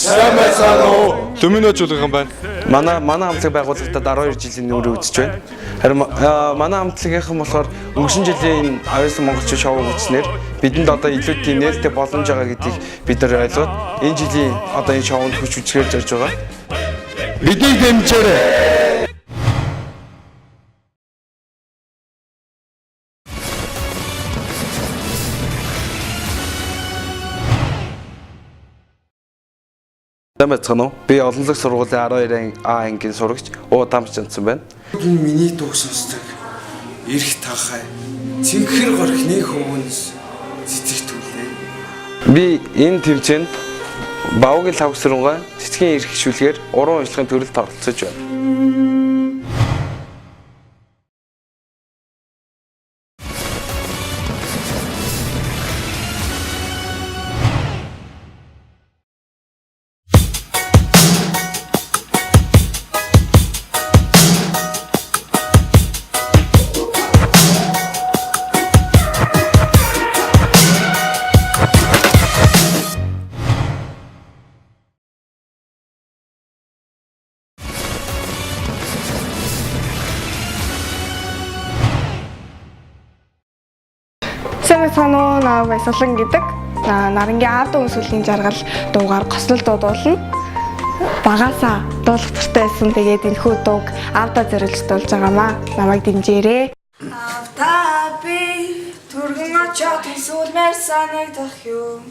Сайн байна уу? Төмөнөөжүүлгэн байна. Манай хамтлаг байгууллагад 12 жилийн нүрээ үзэж байна. Харин манай хамтлагийнхан болохоор өнгөрсөн жилийн Авьяас монголчууд шоу үзснээр бидэнд одоо илүү тийм нээлттэй боломж байгаа гэдгийг бид нар ойлгоод энэ жилийн одоо энэ шоунд хүч үзгээр зорж байгаа. Бидний дэмжээрэй. Тэмцэнэ. Би олон улсын сургуулийн 12 А ангийн сурагч Удамч Жанцсан байна. Энэ миний дуу сонсдог эрх тахай цэнхэр горхны хүмүүнс цэцэгтүүлээ. Би энэ тэмцээнд Бавгийн лав сургуулийн цэцгийн эрх хишүүлгээр уран уншлагын төрөлд оролцож байна. Санаа наа Баясгалан гэдэг Нарангийн ард өмсөлийн жаргал дуугаар гослол дуудуулна. Багаасаа дуулах туртай байсан. Тэгээд энэхүү дууг авда зориулж дуулж байгаамаа. Намайг дэмжээрэй. Авда би түргэн очоод сүлмээр санагдах юу?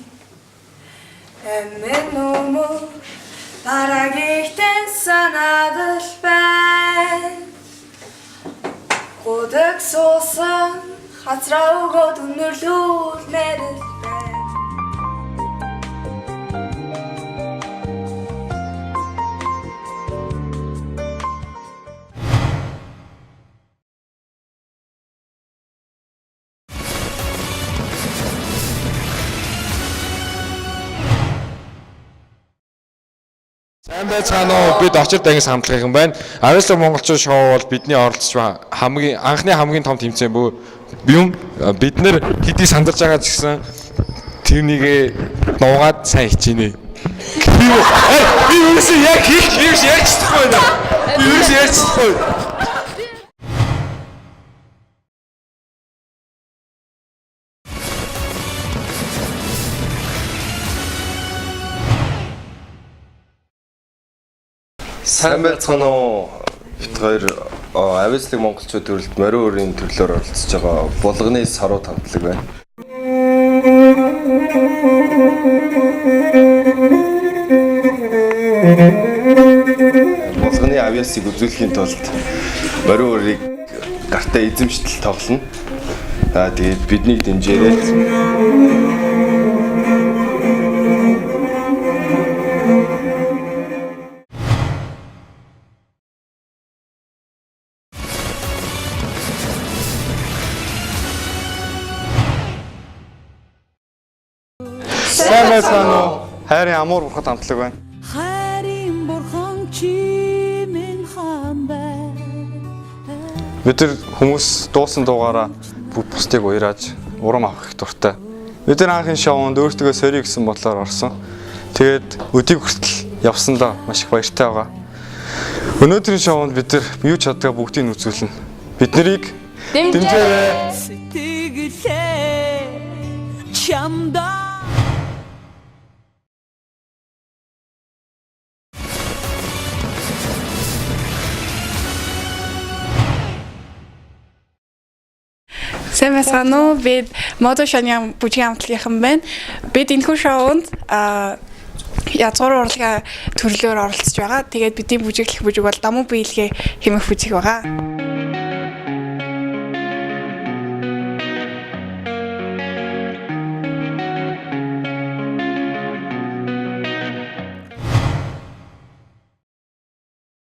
Эмэн нөмөр парагихтэн санаадал бай. Годог суусан хацраа өгөөд өнөрлүүлмээр бай. Сайн байцгаана уу? Бид очир дангис хамтлагийнхан байна. Авьяас монголчууд шоу бол бидний оролцож хамгийн анхны хамгийн том тэмцээн бүү юм. Бид нэр хэдий сандарч байгаа ч гэсэн тэрнийг дуугаад сайн хичээнэ. Би юусэн яг хийх ярьчихгүй байна. Би юусэн ярьчихгүй. Сайн байцгаана уу? Бид хоёр Авьяаслыг монголчууд төрөлд морин өрийн төрлөөр оролцож байгаа булганы саруу хамтлаг байна. Булганы Авьяасыг үзүүлэхийн тулд морин өрийг гартаа эзэмштэл тоглоно. Тэгээд биднийг дэмжээрэй. Сайн байцгаана уу? Хайрын амуур бурхад хамтлаг байна. Хайрын бурхан чимэн хаан бай. Бид нар хүмүүс дуусан дуугаараа бусдыг уярааж урам авах их дуртай. Бид нар анхны шоунд өөртөө сорий гэсэн бодлоор орсон. Тэгээд өдийг хүртэл явсандаа маш их баяртай байгаа. Өнөөдрийн шоунд бид нар юу ч чаддгаа бүгдийг үзүүлнэ. Бид нарыг дэмжээрэй. Сэтгэлээ чамдаа Сайн байна уу? Бид Модошаны бүжгийн хамтлагийнхан байна. Бид энэхүү шоунд язгуур урлагийн төрлөөр оролцож байгаа. Тэгээд бидний бүжиглэх бүжиг бол дамуу биелгээ хэмэх бүжиг байгаа.